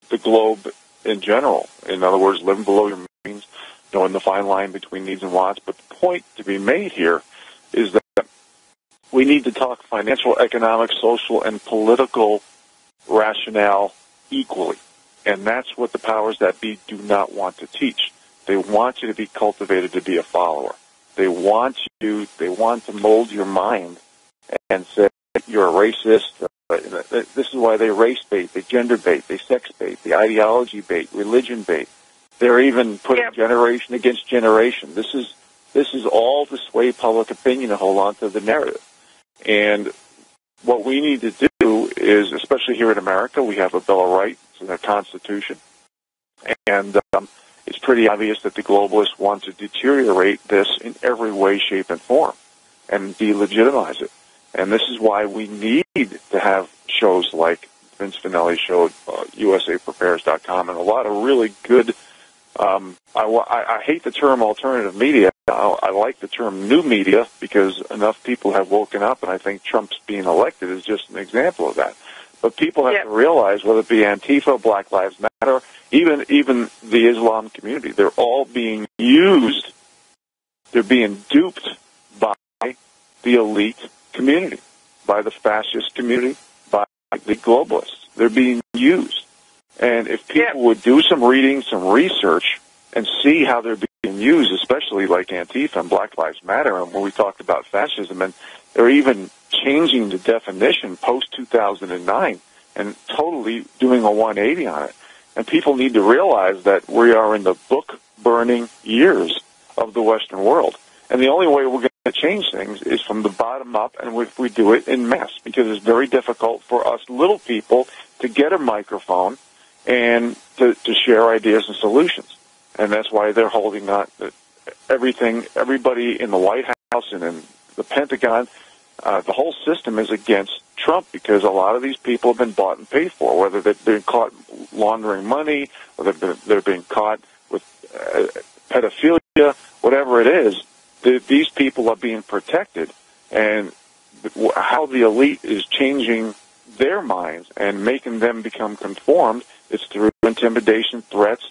the globe in general. In other words, living below your means, knowing the fine line between needs and wants. But the point to be made here is that we need to talk financial, economic, social, and political rationale equally. And that's what the powers that be do not want to teach. They want you to be cultivated to be a follower. They want to mold your mind and say you're a racist. This is why they race bait, they gender bait, they sex bait, they ideology bait, religion bait. They're even putting generation against generation. This is all to sway public opinion and hold on to the narrative. And what we need to do is, especially here in America, we have a Bill of Rights and a Constitution. And it's pretty obvious that the globalists want to deteriorate this in every way, shape, and form and delegitimize it. And this is why we need to have shows like Vince Finelli showed, USAPrepares.com, and a lot of really good, I hate the term alternative media. I like the term new media because enough people have woken up, and I think Trump's being elected is just an example of that. But people have to realize, whether it be Antifa, Black Lives Matter, even the Islam community, they're all being used. They're being duped by the elite community, by the fascist community, by the globalists. They're being used. And if people would do some reading, some research, and see how they're being used, especially like Antifa and Black Lives Matter, and when we talked about fascism, and they're even changing the definition post-2009 and totally doing a 180 on it. And people need to realize that we are in the book-burning years of the Western world. And the only way we're going to change things is from the bottom up, and if we do it in mass, because it's very difficult for us little people to get a microphone and to share ideas and solutions. And that's why they're holding on everything. Everybody in the White House and in the Pentagon, the whole system is against Trump, because a lot of these people have been bought and paid for, whether they've been caught laundering money, or they're being caught with pedophilia, whatever it is. These people are being protected, and how the elite is changing their minds and making them become conformed is through intimidation, threats,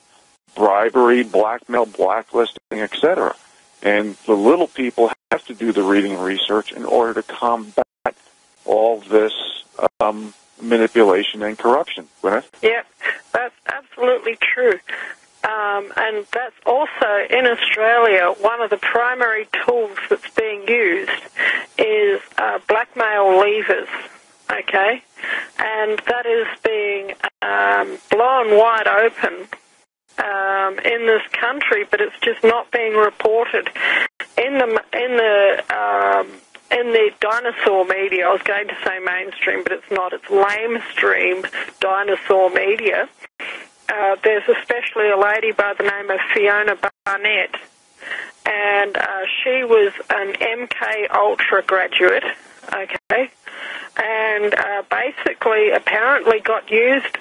bribery, blackmail, blacklisting, etc. And the little people have to do the reading and research in order to combat all this manipulation and corruption. Gwyneth? Yeah, that's absolutely true. And that's also, in Australia, one of the primary tools that's being used is blackmail levers, okay? And that is being blown wide open in this country, but it's just not being reported. In the dinosaur media, I was going to say mainstream, but it's not. It's lamestream dinosaur media. There's especially a lady by the name of Fiona Barnett, and she was an MK Ultra graduate, okay, and basically apparently got used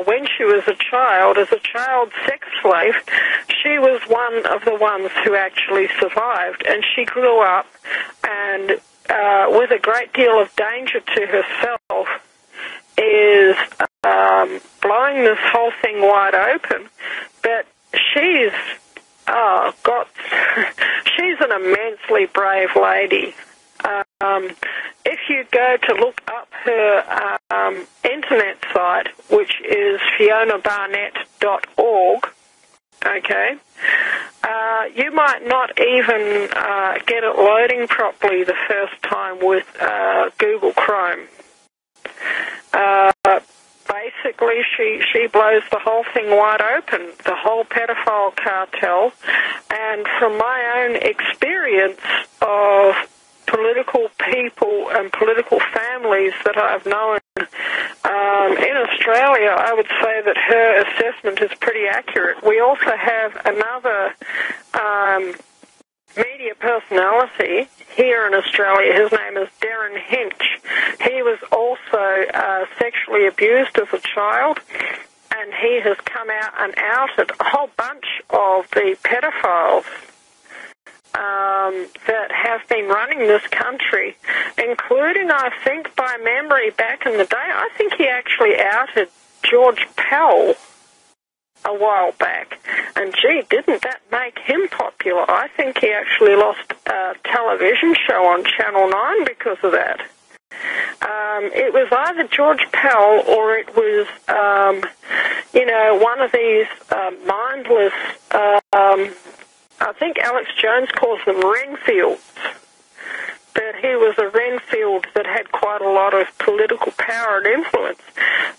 when she was a child as a child sex slave. She was one of the ones who actually survived, and she grew up and with a great deal of danger to herself is blowing this whole thing wide open. But she's she's an immensely brave lady. If you go to look up her internet site, which is fionabarnett.org, okay, you might not even get it loading properly the first time with Google Chrome. Basically, she blows the whole thing wide open, the whole pedophile cartel. And from my own experience of political people and political families that I've known in Australia, I would say that her assessment is pretty accurate. We also have another media personality here in Australia. His name is Darren Hinch. He was also sexually abused as a child, and he has come out and outed a whole bunch of the pedophiles that have been running this country, including, I think, by memory, back in the day, I think he actually outed George Pell a while back. And gee, didn't that make him popular? I think he actually lost a television show on Channel 9 because of that. It was either George Pell or it was, one of these mindless, I think Alex Jones calls them Renfields. But he was a Renfield that had quite a lot of political power and influence.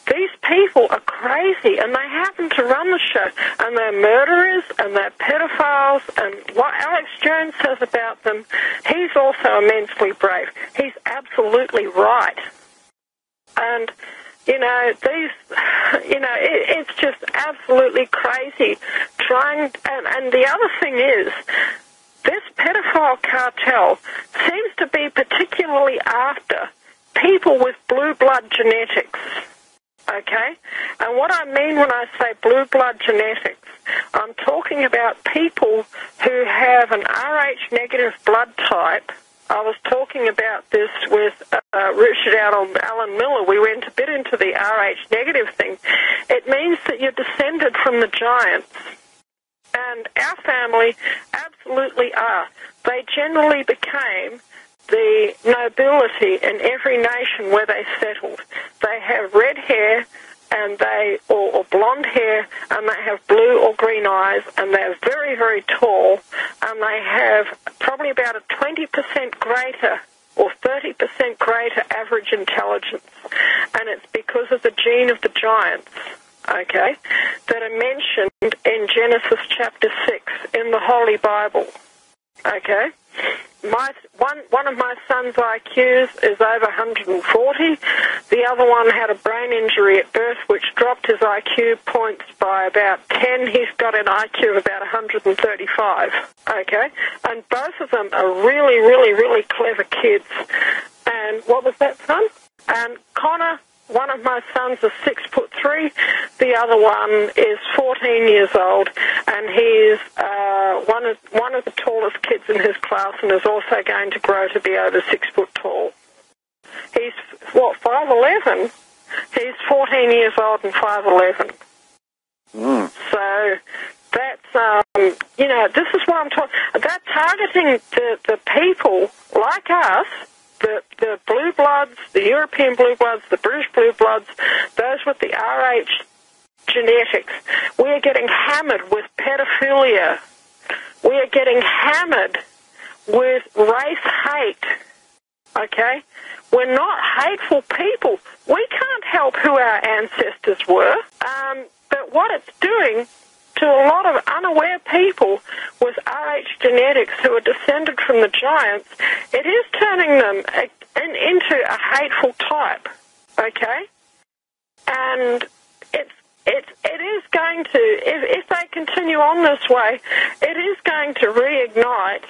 These people are crazy, and they happen to run the show. And they're murderers, and they're pedophiles, and what Alex Jones says about them, he's also immensely brave. He's absolutely right. And, it's just absolutely crazy. And the other thing is, this pedophile cartel seems to be particularly after people with blue blood genetics, okay? And what I mean when I say blue blood genetics, I'm talking about people who have an Rh negative blood type, I was talking about this with Richard Allen Miller. We went a bit into the Rh negative thing. It means that you're descended from the giants. And our family absolutely are. They generally became the nobility in every nation where they settled. They have red hair and or blonde hair, and they have blue or green eyes, and they're very, very tall, and they have probably about a 20% greater or 30% greater average intelligence. And it's because of the gene of the giants, okay, that are mentioned in Genesis chapter 6 in the Holy Bible, okay? One of my son's IQs is over 140. The other one had a brain injury at birth, which dropped his IQ points by about 10. He's got an IQ of about 135, okay? And both of them are really, really, really clever kids. And what was that, son? And Connor, one of my sons is 6'3", the other one is 14 years old, and he's one of the tallest kids in his class, and is also going to grow to be over 6 foot tall. He's 5'11". He's 14 years old and 5'11". So that's this is what I'm talking. They're targeting the people like us. The blue bloods, the European blue bloods, the British blue bloods, those with the Rh genetics. We are getting hammered with pedophilia. We are getting hammered with race hate. Okay? We're not hateful people. We can't help who our ancestors were. But what it's doing to a lot of unaware people with Rh genetics who are descended from the giants, it is turning them into a hateful type, okay? And it is going to, if they continue on this way, it is going to reignite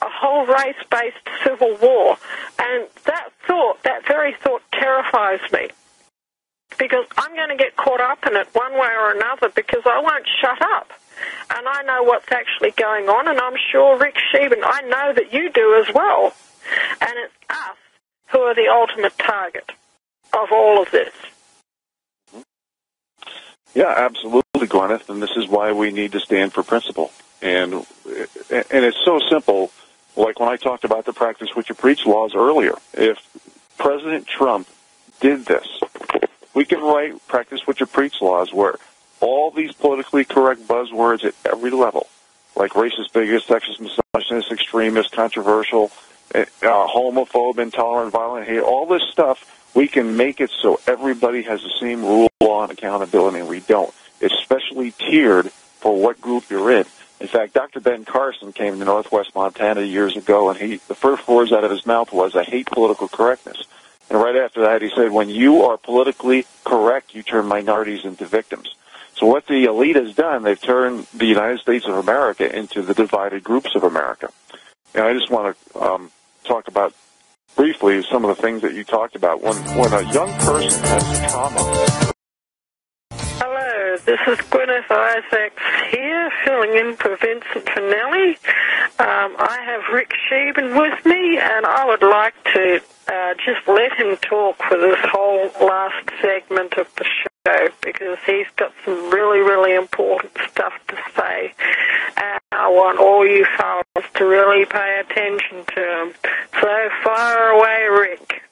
a whole race-based civil war. And that very thought terrifies me. Because I'm going to get caught up in it one way or another, because I won't shut up. And I know what's actually going on, and I'm sure, Rick Scheben, I know that you do as well. And it's us who are the ultimate target of all of this. Yeah, absolutely, Gwyneth, and this is why we need to stand for principle. And it's so simple, like when I talked about the practice what you preach laws earlier. If President Trump did this, we can write practice what you preach laws where all these politically correct buzzwords at every level, like racist, bigot, sexist, misogynist, extremist, controversial, homophobe, intolerant, violent, hate, all this stuff, we can make it so everybody has the same rule, law, and accountability, and we don't. It's specially tiered for what group you're in. In fact, Dr. Ben Carson came to Northwest Montana years ago, and the first words out of his mouth was, "I hate political correctness." And right after that, he said, when you are politically correct, you turn minorities into victims. So what the elite has done, they've turned the United States of America into the divided groups of America. And I just want to talk about briefly some of the things that you talked about. When a young person has trauma. Hello, this is Gwyneth Isaacs here, filling in for Vincent Finelli. I have Rick Scheben with me, and I would like to just let him talk for this whole last segment of the show, because he's got some really, really important stuff to say. And I want all you fellas to really pay attention to him. So fire away, Rick.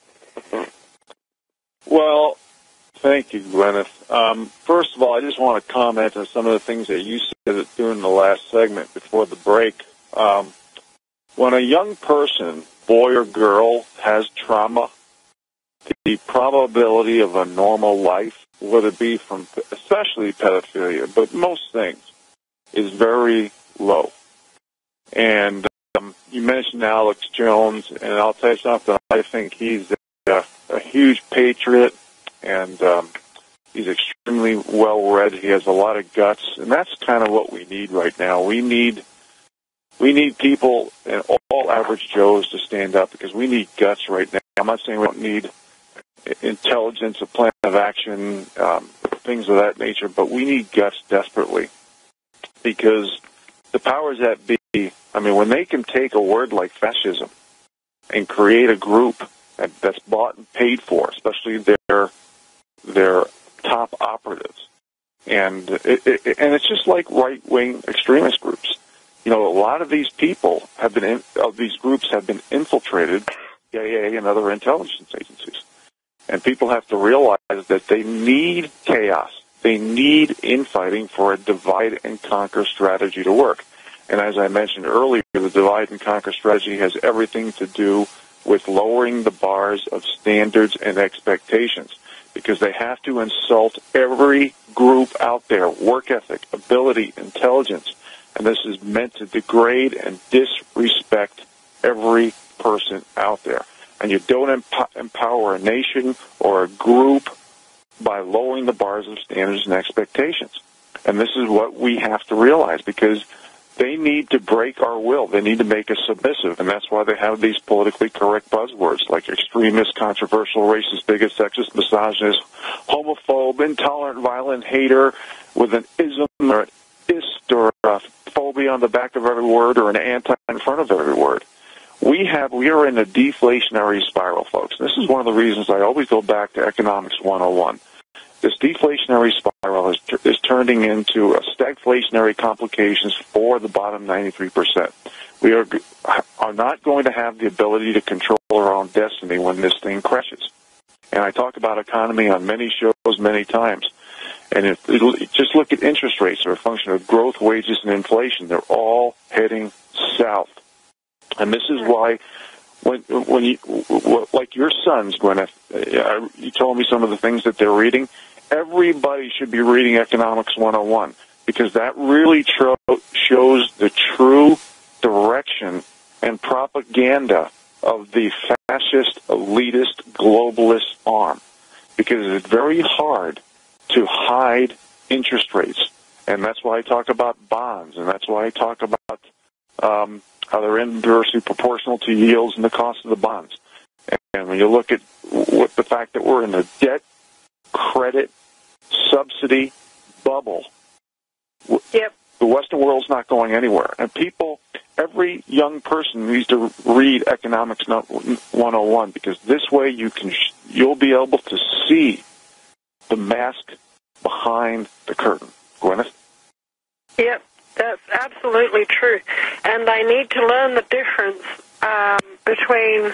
Well, thank you, Gwyneth. First of all, I just want to comment on some of the things that you said during the last segment before the break. When a young person, boy or girl, has trauma, the probability of a normal life, whether it be from especially pedophilia, but most things, is very low. And you mentioned Alex Jones, and I'll tell you something, I think he's a huge patriot, and he's extremely well-read. He has a lot of guts, and that's kind of what we need right now. We need people and all average Joes to stand up, because we need guts right now. I'm not saying we don't need intelligence, a plan of action, things of that nature, but we need guts desperately, because the powers that be, I mean, when they can take a word like fascism and create a group that's bought and paid for, especially their top operatives. And it's just like right-wing extremist groups. A lot of these people these groups have been infiltrated by CIA and other intelligence agencies. And people have to realize that they need chaos. They need infighting for a divide and conquer strategy to work. And as I mentioned earlier, the divide and conquer strategy has everything to do with lowering the bars of standards and expectations, because they have to insult every group out there, work ethic, ability, intelligence. And this is meant to degrade and disrespect every person out there. And you don't empower a nation or a group by lowering the bars of standards and expectations. And this is what we have to realize, because they need to break our will. They need to make us submissive, and that's why they have these politically correct buzzwords like extremist, controversial, racist, bigot, sexist, misogynist, homophobe, intolerant, violent, hater, with an ism or an ist or a phobia on the back of every word or an anti in front of every word. We are in a deflationary spiral, folks. This is one of the reasons I always go back to Economics 101. This deflationary spiral is turning into a stagflationary complications for the bottom 93%. We are not going to have the ability to control our own destiny when this thing crashes. And I talk about economy on many shows many times. And if just look at interest rates, they're a function of growth, wages, and inflation. They're all heading south. And this is why, when you, like your sons, Gwyneth, you told me some of the things that they're reading. Everybody should be reading Economics 101, because that really shows the true direction and propaganda of the fascist, elitist, globalist arm. Because it's very hard to hide interest rates. And that's why I talk about bonds, and that's why I talk about how they're inversely proportional to yields and the cost of the bonds. And when you look at the fact that we're in a debt, credit, subsidy bubble, yep, the Western world's not going anywhere. And every young person needs to read Economics 101, because this way you'll be able to see the mask behind the curtain. Gwyneth? Yep. That's absolutely true. And they need to learn the difference between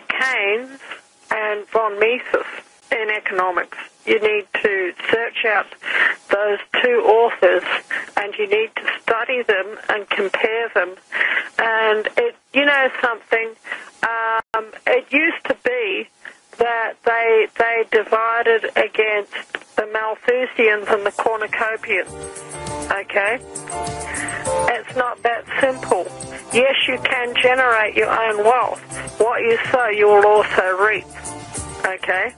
Keynes and von Mises in economics. You need to search out those two authors, and you need to study them and compare them. And something, it used to be that they divided against the Malthusians and the cornucopians. Okay? It's not that simple. Yes, you can generate your own wealth. What you sow, you will also reap. Okay?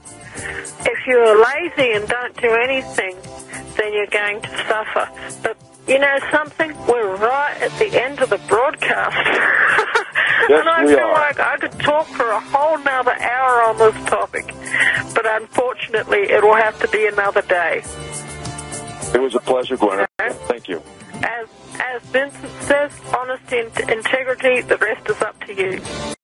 If you're lazy and don't do anything, then you're going to suffer. But you know something? We're right at the end of the broadcast. Yes, and I feel like I could talk for a whole nother hour on this topic. But unfortunately, it will have to be another day. It was a pleasure, Gwyneth. Okay. Thank you. As Vincent says, honesty and integrity, the rest is up to you.